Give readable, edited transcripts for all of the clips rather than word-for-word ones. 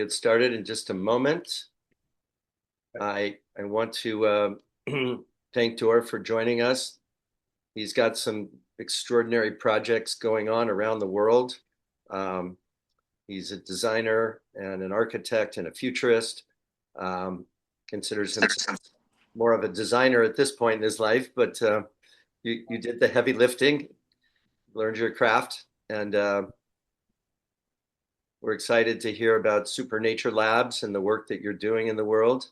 get started in just a moment. I want to thank Dror for joining us. He's got some extraordinary projects going on around the world. He's a designer and an architect and a futurist. Considers himself more of a designer at this point in his life, but you did the heavy lifting, learned your craft, and we're excited to hear about SupernatureLabs and the work that you're doing in the world.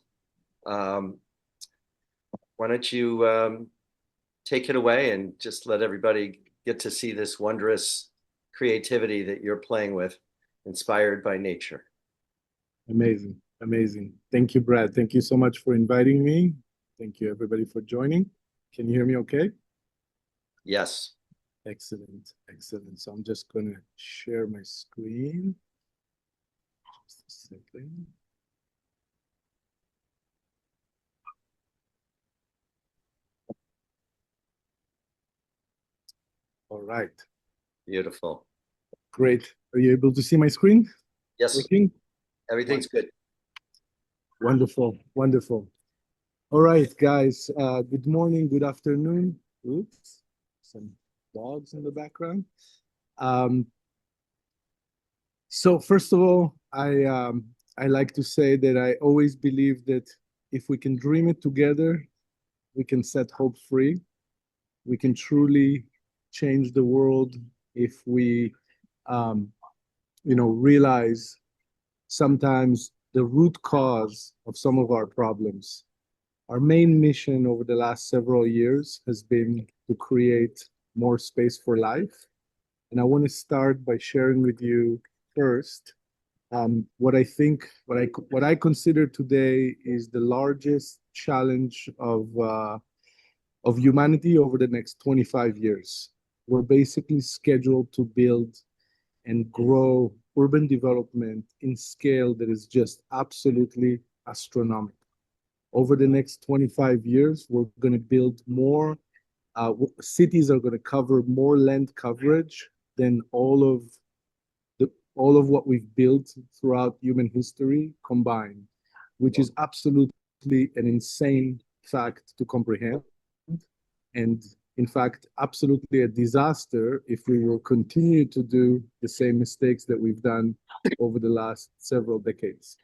Why don't you take it away and just let everybody get to see this wondrous creativity that you're playing with, inspired by nature. Amazing, amazing. Thank you, Brad. Thank you so much for inviting me. Thank you, everybody, for joining. Can you hear me okay? Yes. Excellent, excellent. So I'm just going to share my screen. Just a second. All right. Beautiful. Great. Are you able to see my screen? Yes. Working? Everything's good. Wonderful, wonderful. All right, guys. Good morning, good afternoon. Oops, some dogs in the background. So first of all, I like to say that I always believe that if we can dream it together, we can set hope free. We can truly change the world if we, realize sometimes the root cause of some of our problems. Our main mission over the last several years has been to create more space for life. And I want to start by sharing with you first what I consider today is the largest challenge of humanity over the next 25 years. We're basically scheduled to build and grow urban development in scale that is just absolutely astronomical. Over the next 25 years, we're going to build more, cities are going to cover more land coverage than all of what we've built throughout human history combined, which is absolutely an insane fact to comprehend. And in fact, absolutely a disaster if we will continue to do the same mistakes that we've done over the last several decades.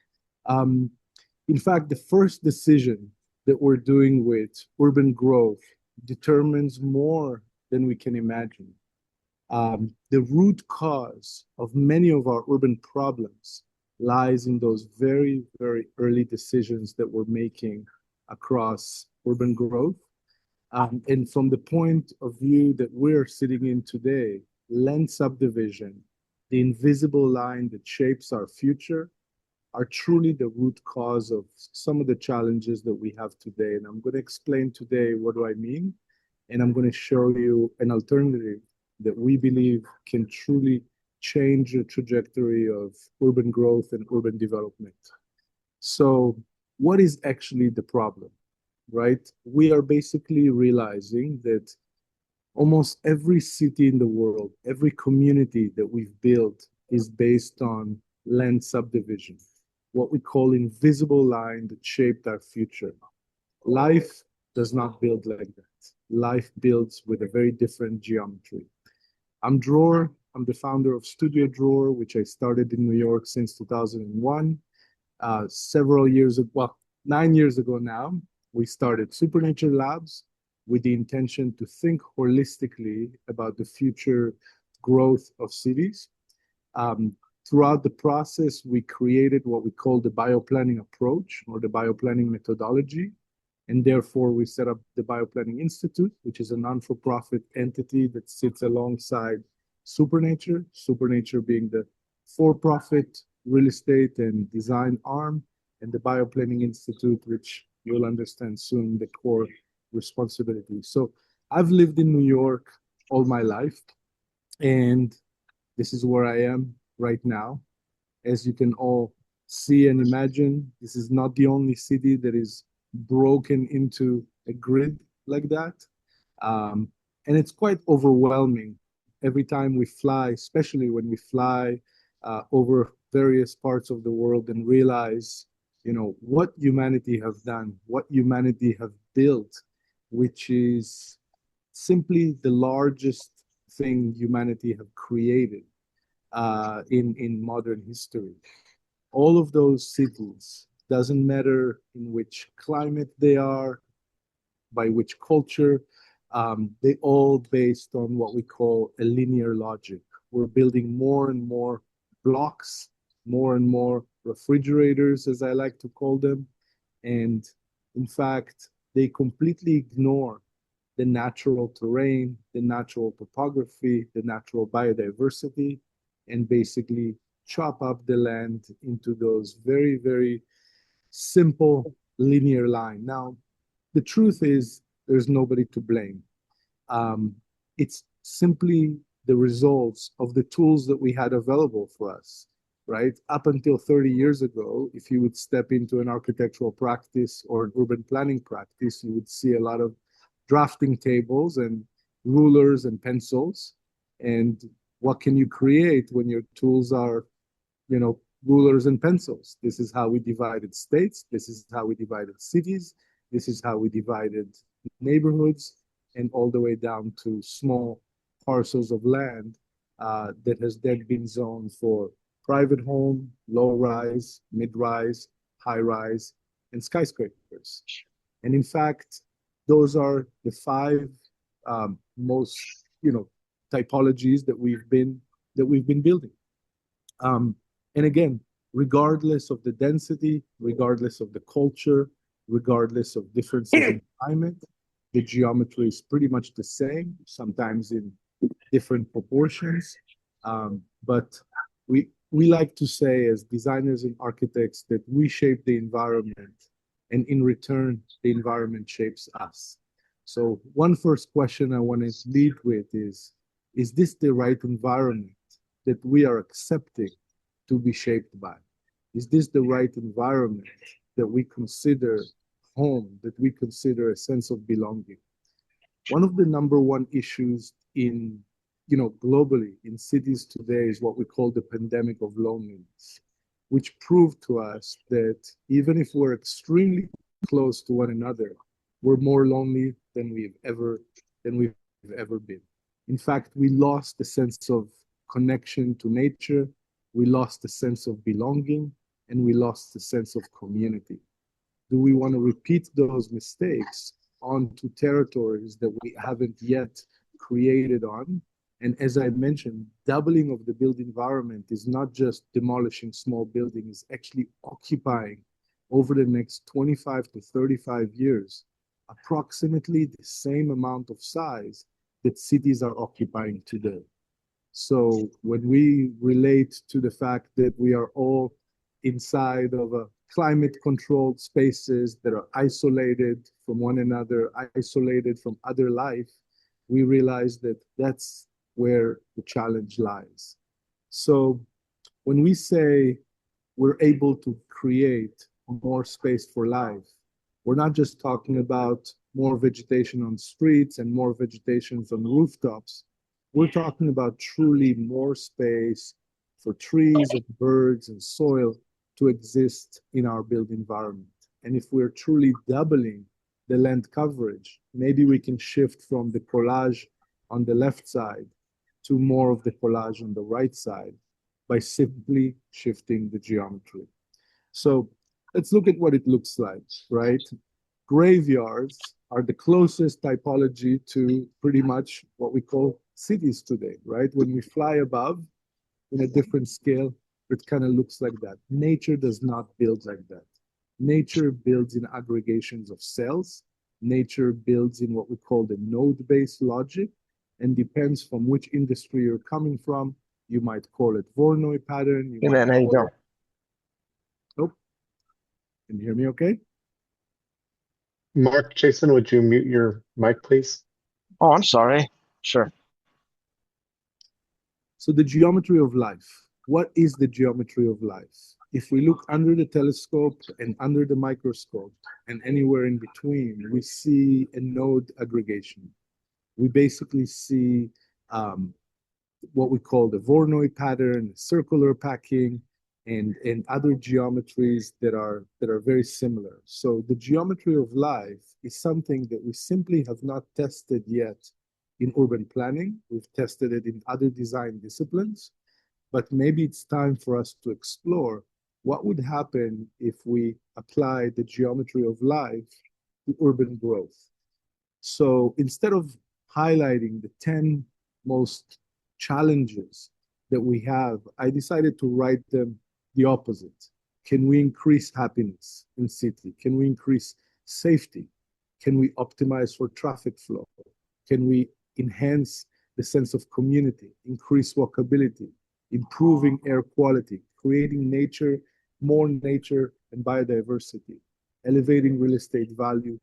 In fact, the first decision that we're doing with urban growth determines more than we can imagine. The root cause of many of our urban problems lies in those very, very early decisions that we're making across urban growth. And from the point of view that we're sitting in today, land subdivision, the invisible line that shapes our future, are truly the root cause of some of the challenges that we have today. And I'm going to explain today what do I mean, and I'm going to show you an alternative that we believe can truly change the trajectory of urban growth and urban development. So what is actually the problem, right? We are basically realizing that almost every city in the world, every community that we've built is based on land subdivision, what we call invisible line that shaped our future. Life does not build like that. Life builds with a very different geometry. I'm Dror. I'm the founder of Studio Dror, which I started in New York since 2001. 9 years ago now, we started SupernatureLabs with the intention to think holistically about the future growth of cities. Throughout the process, we created what we call the bioplanning approach or the bioplanning methodology. And therefore, we set up the Bioplanning Institute, which is a non-for-profit entity that sits alongside Supernature, Supernature being the for-profit real estate and design arm, and the Bioplanning Institute, which you'll understand soon, the core responsibility. So I've lived in New York all my life, and this is where I am right now. As you can all see and imagine, this is not the only city that is broken into a grid like that. And it's quite overwhelming every time we fly, especially when we fly over various parts of the world and realize, what humanity have done, what humanity have built, which is simply the largest thing humanity have created in modern history. All of those cities, doesn't matter in which climate they are, by which culture, they all based on what we call a linear logic. We're building more and more blocks, more and more refrigerators, as I like to call them. And in fact, they completely ignore the natural terrain, the natural topography, the natural biodiversity, and basically chop up the land into those very, very simple linear line. Now, the truth is there's nobody to blame. It's simply the results of the tools that we had available for us, right? Up until 30 years ago, if you would step into an architectural practice or an urban planning practice, you would see a lot of drafting tables and rulers and pencils. And what can you create when your tools are, rulers and pencils? This is how we divided states. This is how we divided cities. This is how we divided neighborhoods, and all the way down to small parcels of land that has then been zoned for private home, low rise, mid rise, high rise, and skyscrapers. And in fact, those are the five most, typologies that we've been building. And again, regardless of the density, regardless of the culture, regardless of differences in climate, the geometry is pretty much the same, sometimes in different proportions. But we like to say, as designers and architects, that we shape the environment, and in return, the environment shapes us. So one first question I want to lead with is this the right environment that we are accepting to be shaped by? Is this the right environment that we consider home, that we consider a sense of belonging? One of the number one issues in, globally in cities today is what we call the pandemic of loneliness, which proved to us that even if we're extremely close to one another, we're more lonely than we've ever been. In fact, we lost the sense of connection to nature, we lost the sense of belonging, and we lost the sense of community. Do we want to repeat those mistakes onto territories that we haven't yet created on? And as I mentioned, doubling of the built environment is not just demolishing small buildings, it's actually occupying over the next 25 to 35 years approximately the same amount of size that cities are occupying today. So when we relate to the fact that we are all inside of a climate-controlled spaces that are isolated from one another, isolated from other life, we realize that that's where the challenge lies. So when we say we're able to create more space for life, we're not just talking about more vegetation on streets and more vegetation on rooftops. We're talking about truly more space for trees and birds and soil to exist in our built environment. And if we're truly doubling the land coverage, maybe we can shift from the collage on the left side to more of the collage on the right side by simply shifting the geometry. So let's look at what it looks like, right? Graveyards are the closest typology to pretty much what we call cities today, right? When we fly above in a different scale, it kind of looks like that. Nature does not build like that. Nature builds in aggregations of cells. Nature builds in what we call the node-based logic, and depends from which industry you're coming from. You might call it Voronoi pattern. Hey man, how you doing? Oh, can you hear me okay? Mark, Jason, would you mute your mic, please? Oh, I'm sorry. Sure. So the geometry of life. What is the geometry of life? If we look under the telescope and under the microscope and anywhere in between, we see a node aggregation. We basically see what we call the Voronoi pattern, circular packing, and other geometries that are very similar. So the geometry of life is something that we simply have not tested yet in urban planning. We've tested it in other design disciplines, but maybe it's time for us to explore what would happen if we apply the geometry of life to urban growth. So instead of highlighting the 10 most challenges that we have, I decided to write them the opposite. Can we increase happiness in city? Can we increase safety? Can we optimize for traffic flow? Can we enhance the sense of community, increase walkability, improving air quality, creating nature, more nature and biodiversity, elevating real estate value,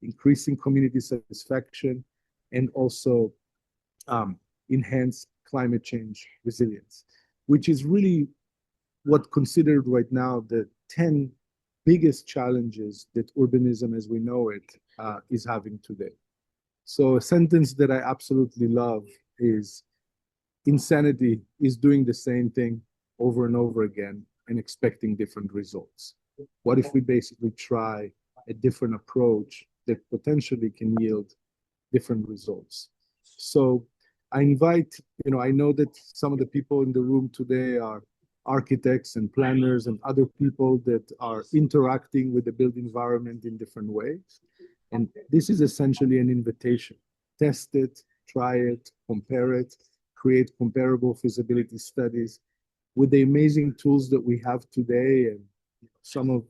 increasing community satisfaction, and also enhance climate change resilience, which is really what considered right now the 10 biggest challenges that urbanism as we know it is having today. So a sentence that I absolutely love is, insanity is doing the same thing over and over again and expecting different results. What if we basically try a different approach that potentially can yield different results? So I invite, I know that some of the people in the room today are architects and planners and other people that are interacting with the built environment in different ways. And this is essentially an invitation. Test it, try it, compare it, create comparable feasibility studies. With the amazing tools that we have today and some of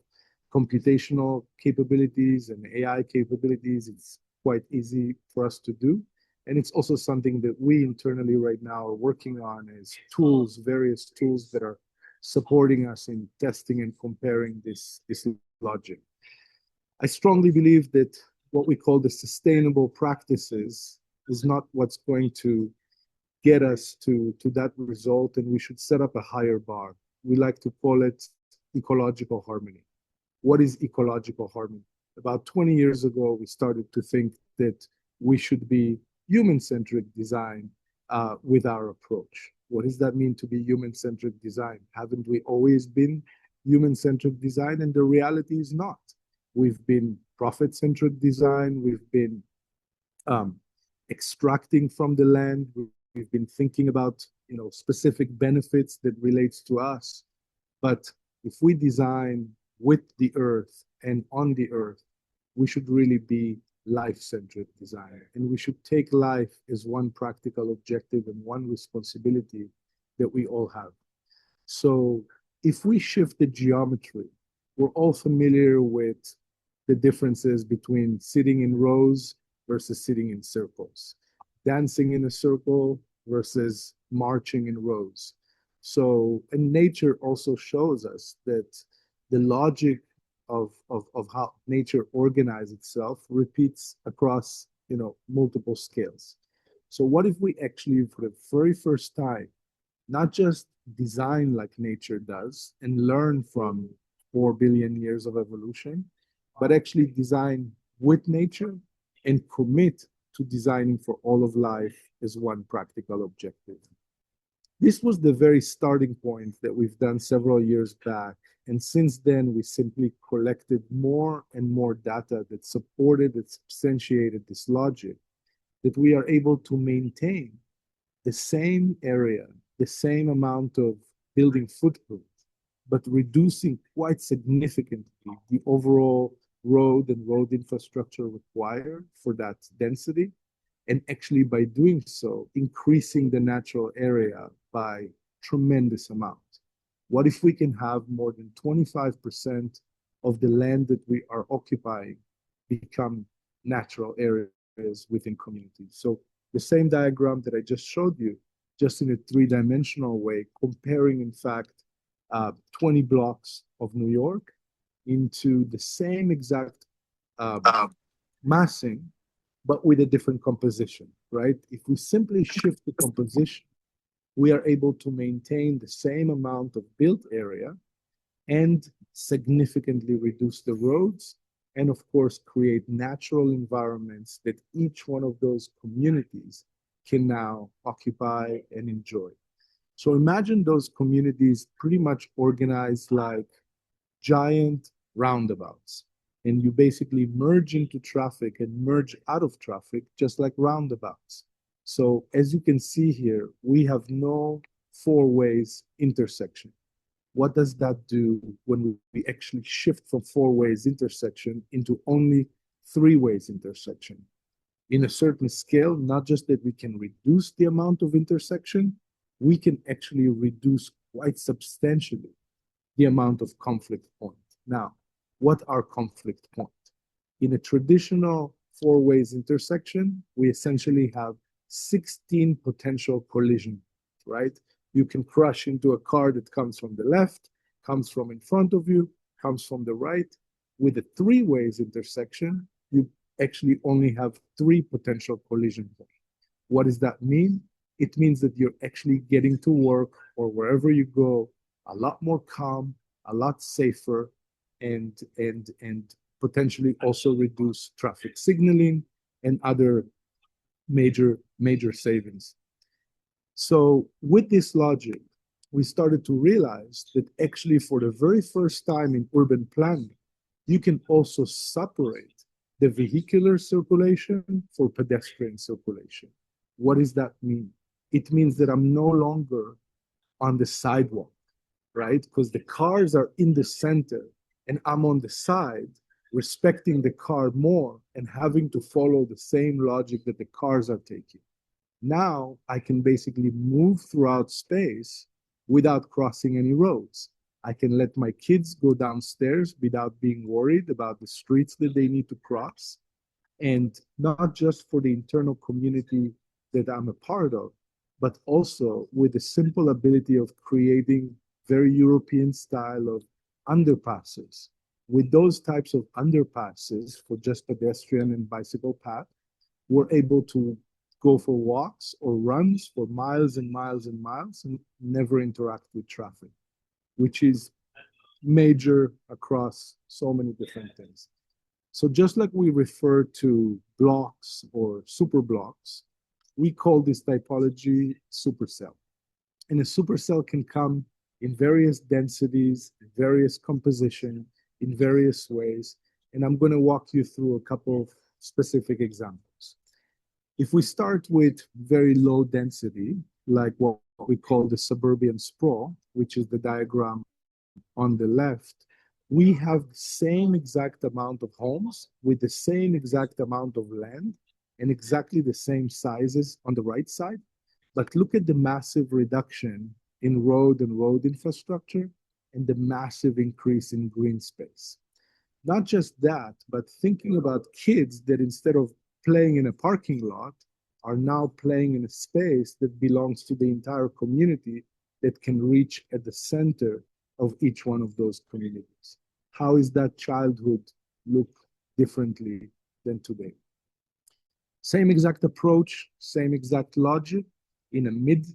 computational capabilities and AI capabilities, it's quite easy for us to do. And it's also something that we internally right now are working on as tools, various tools that are supporting us in testing and comparing this logic. I strongly believe that what we call the sustainable practices is not what's going to get us to that result, and we should set up a higher bar. We like to call it ecological harmony. What is ecological harmony? About 20 years ago, we started to think that we should be human-centric design with our approach. What does that mean to be human-centric design? Haven't we always been human-centric design? And the reality is not. We've been profit-centric design. We've been extracting from the land. We've been thinking about specific benefits that relates to us. But if we design with the earth and on the earth, we should really be life-centric design. And we should take life as one practical objective and one responsibility that we all have. So if we shift the geometry, we're all familiar with the differences between sitting in rows versus sitting in circles, dancing in a circle versus marching in rows. So, and nature also shows us that the logic of how nature organizes itself repeats across, multiple scales. So what if we actually, for the very first time, not just design like nature does and learn from 4 billion years of evolution, but actually design with nature and commit to designing for all of life as one practical objective. This was the very starting point that we've done several years back. And since then, we simply collected more and more data that supported and substantiated this logic, that we are able to maintain the same area, the same amount of building footprint, but reducing quite significantly the overall road and road infrastructure required for that density. And actually, by doing so, increasing the natural area by tremendous amount. What if we can have more than 25% of the land that we are occupying become natural areas within communities? So the same diagram that I just showed you, just in a three-dimensional way, comparing, in fact, 20 blocks of New York into the same exact massing, but with a different composition, right? If we simply shift the composition, we are able to maintain the same amount of built area and significantly reduce the roads, and of course, create natural environments that each one of those communities can now occupy and enjoy. So imagine those communities pretty much organized like giant roundabouts. And you basically merge into traffic and merge out of traffic, just like roundabouts. So as you can see here, we have no four ways intersection. What does that do when we actually shift from four ways intersection into only three ways intersection? In a certain scale, not just that we can reduce the amount of intersection, we can actually reduce quite substantially the amount of conflict point. Now, what are conflict points? In a traditional four ways intersection, we essentially have 16 potential collisions, right? You can crash into a car that comes from the left, comes from in front of you, comes from the right. With a three ways intersection, you actually only have three potential collision points. What does that mean? It means that you're actually getting to work or wherever you go a lot more calm, a lot safer, and potentially also reduce traffic signaling and other major savings. So with this logic, we started to realize that actually for the very first time in urban planning, you can also separate the vehicular circulation for pedestrian circulation. What does that mean? It means that I'm no longer on the sidewalk, right? Because the cars are in the center and I'm on the side, respecting the car more and having to follow the same logic that the cars are taking. Now I can basically move throughout space without crossing any roads. I can let my kids go downstairs without being worried about the streets that they need to cross. And not just for the internal community that I'm a part of, but also with the simple ability of creating very European style of underpasses. With those types of underpasses for just pedestrian and bicycle path, we're able to go for walks or runs for miles and miles and miles and never interact with traffic, which is major across so many different things. So just like we refer to blocks or super blocks, we call this typology supercell. And a supercell can come in various densities, various composition, in various ways. And I'm going to walk you through a couple of specific examples. If we start with very low density, like what we call the suburban sprawl, which is the diagram on the left, we have the same exact amount of homes with the same exact amount of land and exactly the same sizes on the right side. But look at the massive reduction in road and road infrastructure and the massive increase in green space. Not just that, but thinking about kids that instead of playing in a parking lot are now playing in a space that belongs to the entire community that can reach at the center of each one of those communities. How is that childhood look differently than today? Same exact approach, same exact logic in a mid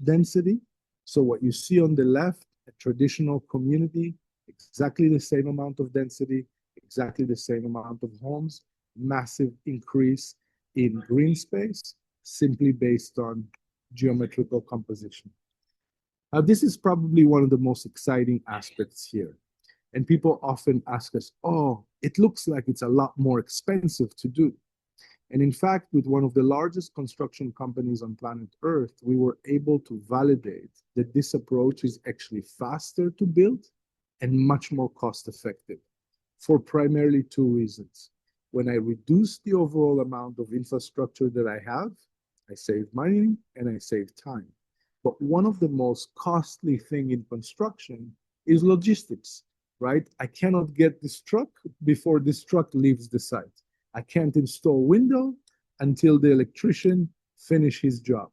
density. So what you see on the left, a traditional community, exactly the same amount of density, exactly the same amount of homes, massive increase in green space, simply based on geometrical composition. Now, this is probably one of the most exciting aspects here. And people often ask us, oh, it looks like it's a lot more expensive to do. And in fact, with one of the largest construction companies on planet Earth, we were able to validate that this approach is actually faster to build and much more cost effective for primarily two reasons. When I reduce the overall amount of infrastructure that I have, I save money and I save time. But one of the most costly things in construction is logistics, right? I cannot get this truck before this truck leaves the site. I can't install window until the electrician finish his job.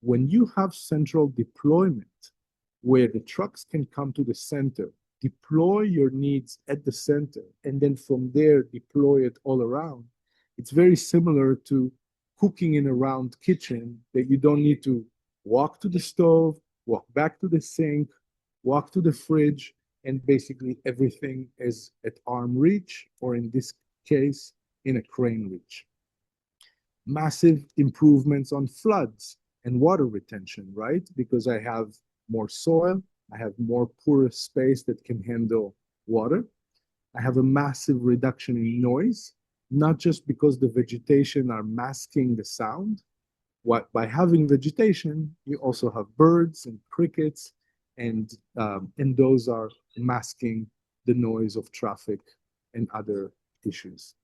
When you have central deployment, where the trucks can come to the center, deploy your needs at the center, and then from there deploy it all around, it's very similar to cooking in a round kitchen that you don't need to walk to the stove, walk back to the sink, walk to the fridge, and basically everything is at arm reach, or in this case, in a crane reach. massive improvements on floods and water retention, right? Because I have more soil, I have more porous space that can handle water. I have a massive reduction in noise, not just because the vegetation are masking the sound. By having vegetation, you also have birds and crickets, and those are masking the noise of traffic and other issues.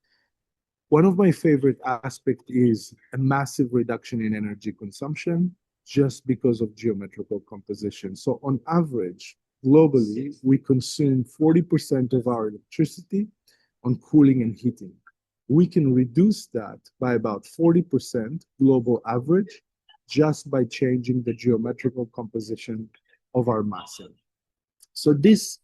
One of my favorite aspects is a massive reduction in energy consumption just because of geometrical composition. So on average, globally, we consume 40% of our electricity on cooling and heating. We can reduce that by about 40% global average just by changing the geometrical composition of our massing. So this,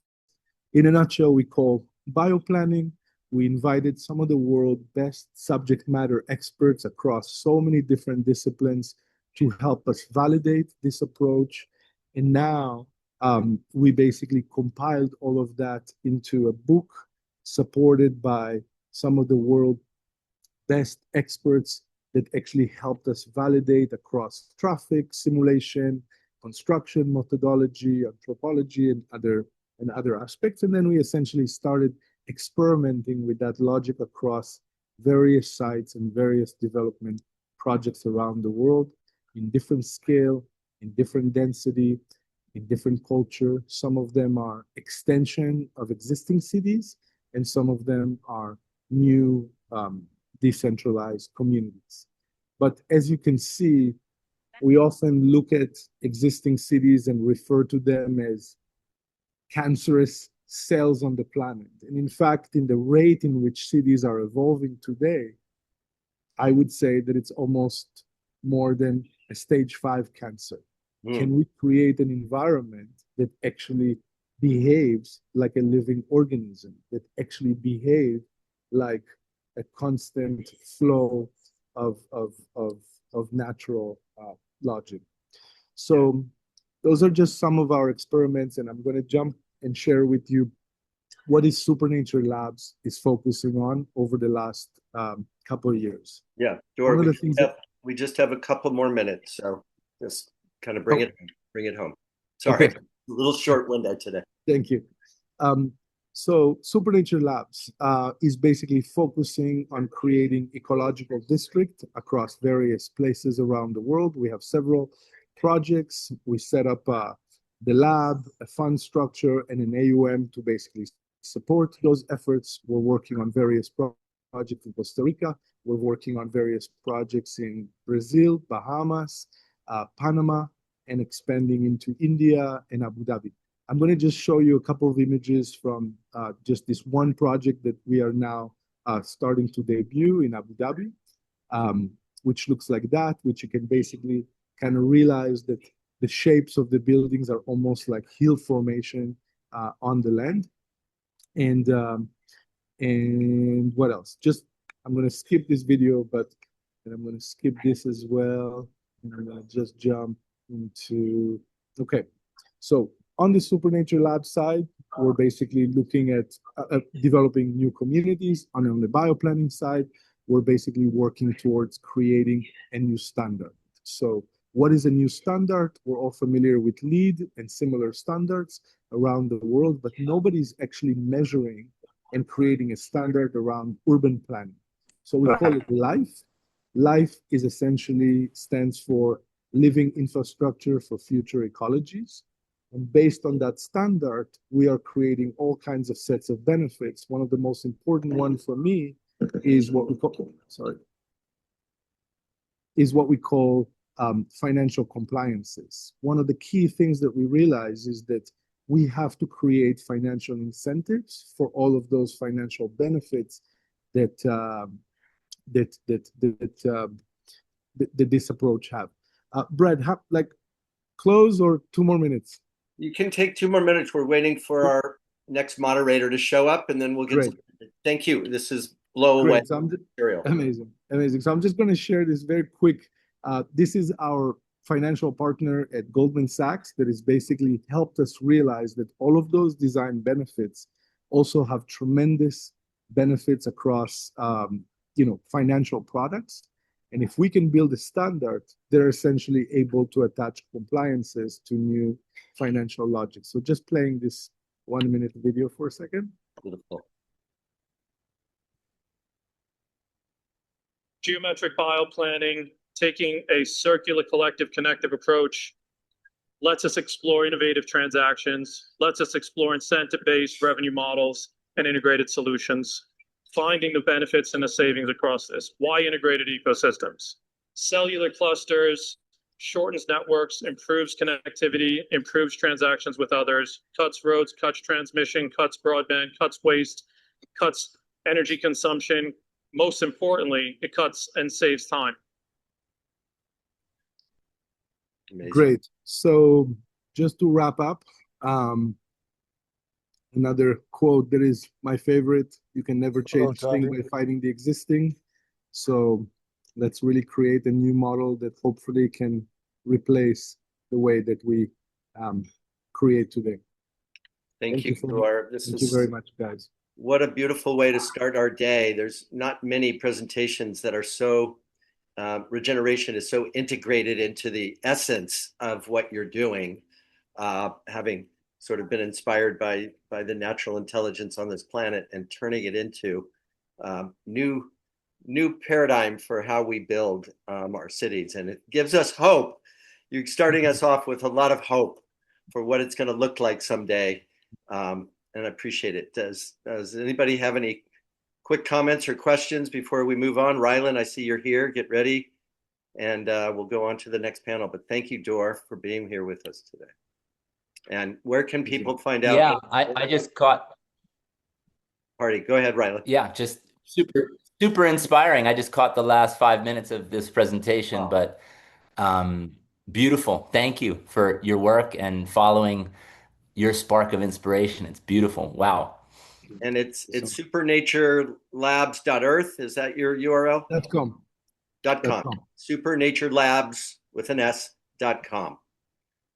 in a nutshell, we call bioplanning. We invited some of the world's best subject matter experts across so many different disciplines to help us validate this approach. And now we basically compiled all of that into a book supported by some of the world's best experts that actually helped us validate across traffic, simulation, construction methodology, anthropology, and other aspects. And then we essentially started experimenting with that logic across various sites and various development projects around the world in different scale, in different density, in different culture. Some of them are extension of existing cities, and some of them are new decentralized communities. But as you can see, we often look at existing cities and refer to them as cancerous cells on the planet. And in fact, in the rate in which cities are evolving today, I would say that it's almost more than a stage 5 cancer. Can we create an environment that actually behaves like a living organism, that actually behaves like a constant flow of natural logic? So those are just some of our experiments, and I'm going to jump and share with you what is SupernatureLabs is focusing on over the last couple of years. Yeah, Dror, One of the things we just have a couple more minutes, so just kind of bring it home. Sorry, Okay. a little short window today. Thank you. So SupernatureLabs is basically focusing on creating ecological district across various places around the world. We have several projects. We set up the lab, a fund structure, and an AUM to basically support those efforts. We're working on various projects in Costa Rica. We're working on various projects in Brazil, Bahamas, Panama, and expanding into India and Abu Dhabi. I'm going to just show you a couple of images from just this one project that we are now starting to debut in Abu Dhabi, which looks like that, which you can basically kind of realize that the shapes of the buildings are almost like hill formation on the land. And what else? I'm going to skip this video, and I'm going to skip this as well. And I'm going to just jump into, okay. So on the SupernatureLabs side, we're basically looking at developing new communities. On the bioplanning side, we're basically working towards creating a new standard. So what is a new standard? We're all familiar with LEED and similar standards around the world, but nobody's actually measuring and creating a standard around urban planning. So we call it LIFE. LIFE is essentially stands for living infrastructure for future ecologies. And based on that standard, we are creating all kinds of sets of benefits. One of the most important ones for me is what we call financial compliances. One of the key things that we realize is that we have to create financial incentives for all of those financial benefits that this approach have. Brad, close or 2 more minutes? You can take 2 more minutes. We're waiting for our next moderator to show up, and then we'll get started. Thank you. This is blow away material. Amazing. So I'm just going to share this very quick. This is our financial partner at Goldman Sachs that has basically helped us realize that all of those design benefits also have tremendous benefits across financial products. And if we can build a standard, they're essentially able to attach compliances to new financial logic. So just playing this 1-minute video for a second. Beautiful. Geometric bioplanning, taking a circular collective connective approach, lets us explore innovative transactions, lets us explore incentive-based revenue models and integrated solutions, finding the benefits and the savings across this. Why integrated ecosystems? Cellular clusters, shortens networks, improves connectivity, improves transactions with others, cuts roads, cuts transmission, cuts broadband, cuts waste, cuts energy consumption. Most importantly, it cuts and saves time. Amazing. Great. So just to wrap up, another quote that is my favorite: you can never change things by fighting the existing. So let's really create a new model that hopefully can replace the way that we create today. Thank you, Dror. Thank you very much, guys. What a beautiful way to start our day. There's not many presentations that are so, regeneration is so integrated into the essence of what you're doing, having sort of been inspired by the natural intelligence on this planet and turning it into new paradigm for how we build our cities. And it gives us hope. You're starting us off with a lot of hope for what it's going to look like someday. And I appreciate it. Does anybody have any quick comments or questions before we move on? Rylan, I see you're here. Get ready. And we'll go on to the next panel. But thank you, Dror, for being here with us today. And where can people find out? Yeah, I just caught. Party. Go ahead, Rylan. Yeah, just super inspiring. I just caught the last 5 minutes of this presentation, but beautiful. Thank you for your work and following your spark of inspiration. It's beautiful. Wow. And it's SupernatureLabs.earth. Is that your URL? .com. .com. SupernatureLabs with an S.com.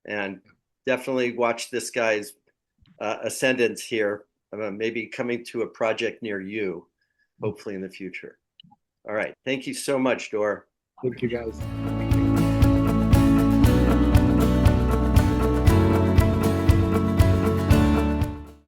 And definitely watch this guy's ascendance here, maybe coming to a project near you, hopefully in the future. All right. Thank you so much, Dror. Thank you, guys.